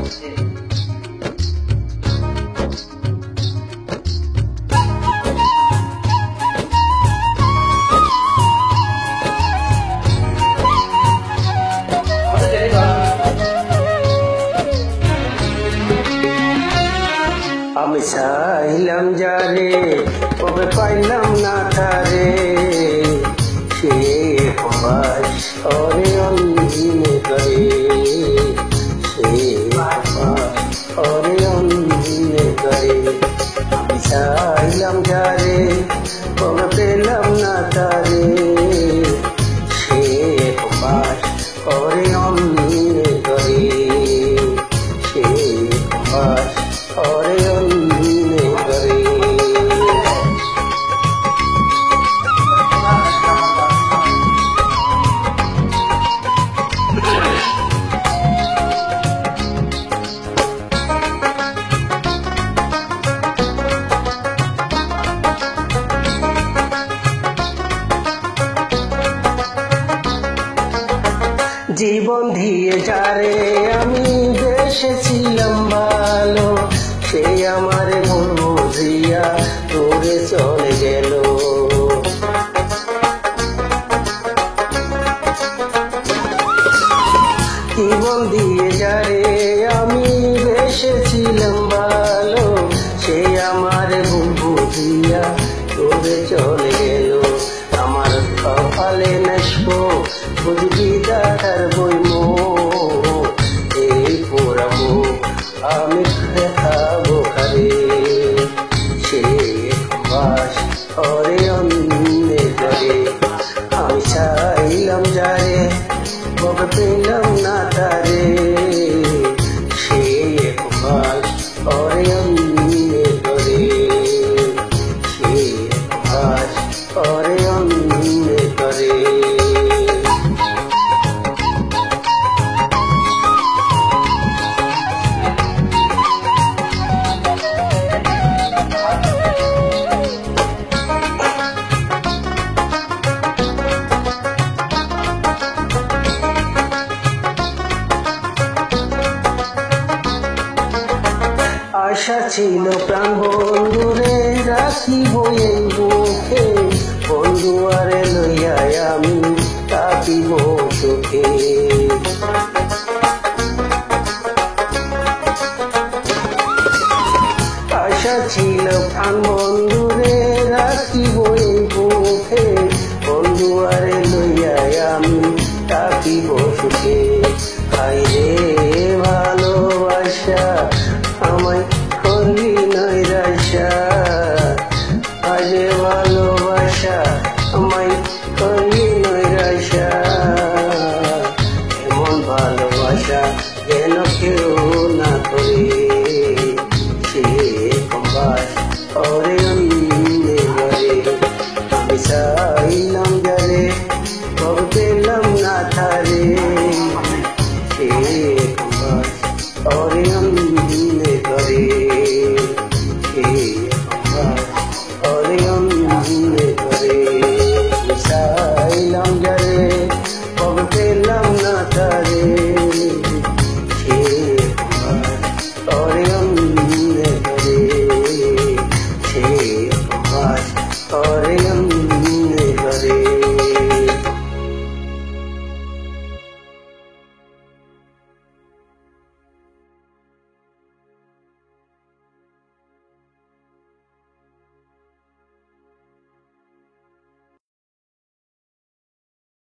আমি চাইলাম যারে তবে পাইলাম না তারে, সে অরে অন্যে করে, সে অরে অন্যে করে। আমি চাইলাম যারে তবে পেলাম না তারে, সে অরে অন্যে করে, সে অরে অন্যে করে। জীবন দিয়ে যারে আমি বেসেছিলাম ভালো, সে আমার ভুল বুঝিয়া দূরে চলে গেল। জীবন দিয়ে যারে আমি বেসেছিলাম ভালো, সে আমার ভুল বুঝিয়া দূরে চলে গেল। আমার কপালে নেশবো বুঝবি দাদার বইম, এই পোড়াবো আমি খাবো খারে, সে বাস অরে অন্যে করে। আমি চাইলাম যারে তবে পেলাম না তারে, সে বাস অরে অন্যে করে, সে বাস অরে অন্যে করে। আশা ছিল প্রাণ বন্ধুরে রাখিব এই বুকে, বন্ধু আরে লইয়া আমি থাকিব সুখে। আশা ছিল প্রাণ বন্ধুরে রাখিব এই বুকে, বন্ধু আরে লইয়া আমি থাকিব সুখে। হায় রে